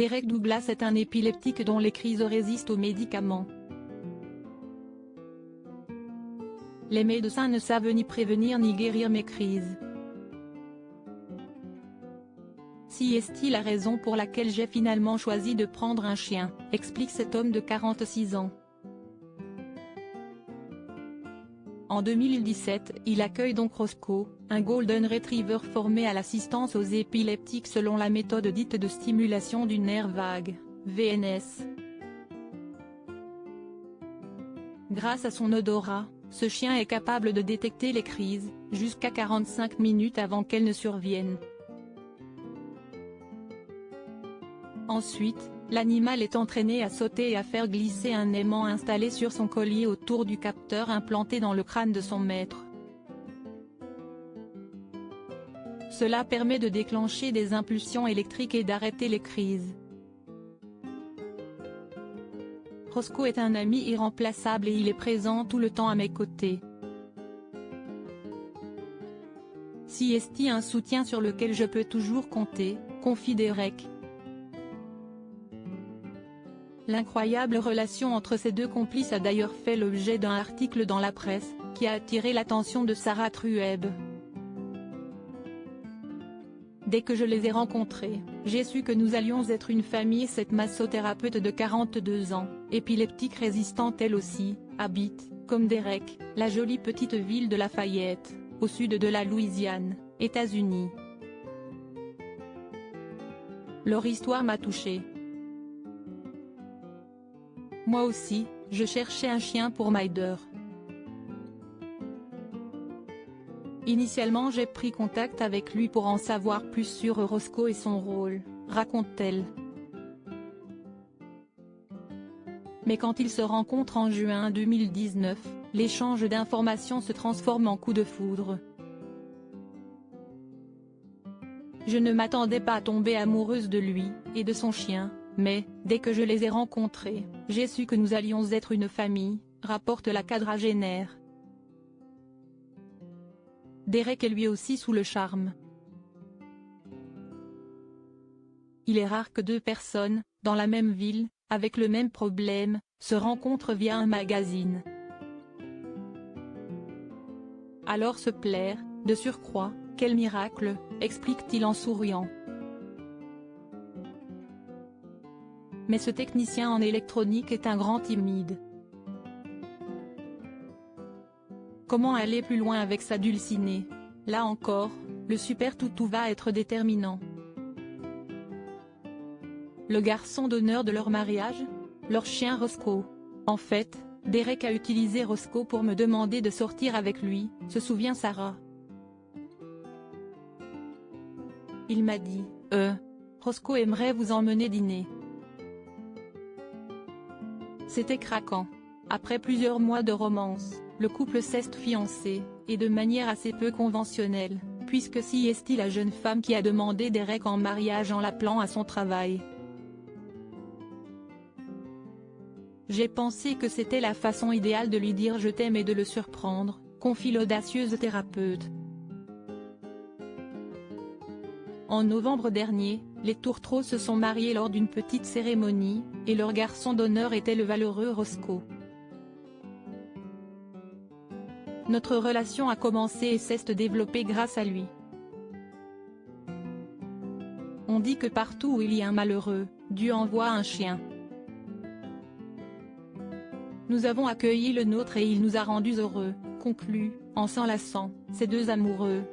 Derek Douglas est un épileptique dont les crises résistent aux médicaments. Les médecins ne savent ni prévenir ni guérir mes crises. Si est-il la raison pour laquelle j'ai finalement choisi de prendre un chien, explique cet homme de 46 ans. En 2017, il accueille donc Roscoe, un Golden Retriever formé à l'assistance aux épileptiques selon la méthode dite de stimulation du nerf vague, VNS. Grâce à son odorat, ce chien est capable de détecter les crises, jusqu'à 45 minutes avant qu'elles ne surviennent. Ensuite, l'animal est entraîné à sauter et à faire glisser un aimant installé sur son collier autour du capteur implanté dans le crâne de son maître. Cela permet de déclencher des impulsions électriques et d'arrêter les crises. Roscoe est un ami irremplaçable et il est présent tout le temps à mes côtés. Si est un soutien sur lequel je peux toujours compter, confie Derek. L'incroyable relation entre ces deux complices a d'ailleurs fait l'objet d'un article dans la presse, qui a attiré l'attention de Sarah Trueb. Dès que je les ai rencontrés, j'ai su que nous allions être une famille. Cette massothérapeute de 42 ans, épileptique résistante elle aussi, habite, comme Derek, la jolie petite ville de Lafayette, au sud de la Louisiane, États-Unis. Leur histoire m'a touchée. Moi aussi, je cherchais un chien pour Myder. Initialement j'ai pris contact avec lui pour en savoir plus sur Roscoe et son rôle, raconte-t-elle. Mais quand ils se rencontrent en juin 2019, l'échange d'informations se transforme en coup de foudre. Je ne m'attendais pas à tomber amoureuse de lui, et de son chien, mais, dès que je les ai rencontrés, j'ai su que nous allions être une famille, rapporte la quadragénaire. Derek est lui aussi sous le charme. Il est rare que deux personnes, dans la même ville, avec le même problème, se rencontrent via un magazine. Alors se plaire, de surcroît, quel miracle, explique-t-il en souriant. Mais ce technicien en électronique est un grand timide. Comment aller plus loin avec sa dulcinée? Là encore, le super toutou va être déterminant. Le garçon d'honneur de leur mariage? Leur chien Roscoe. En fait, Derek a utilisé Roscoe pour me demander de sortir avec lui, se souvient Sarah. Il m'a dit, Roscoe aimerait vous emmener dîner. C'était craquant. Après plusieurs mois de romance, le couple s'est fiancé, et de manière assez peu conventionnelle, puisque si est la jeune femme qui a demandé Derek en mariage en l'appelant à son travail. J'ai pensé que c'était la façon idéale de lui dire je t'aime et de le surprendre, confie l'audacieuse thérapeute. En novembre dernier, les tourtereaux se sont mariés lors d'une petite cérémonie, et leur garçon d'honneur était le valeureux Roscoe. Notre relation a commencé et s'est développée grâce à lui. On dit que partout où il y a un malheureux, Dieu envoie un chien. Nous avons accueilli le nôtre et il nous a rendus heureux, conclut, en s'enlaçant, ces deux amoureux.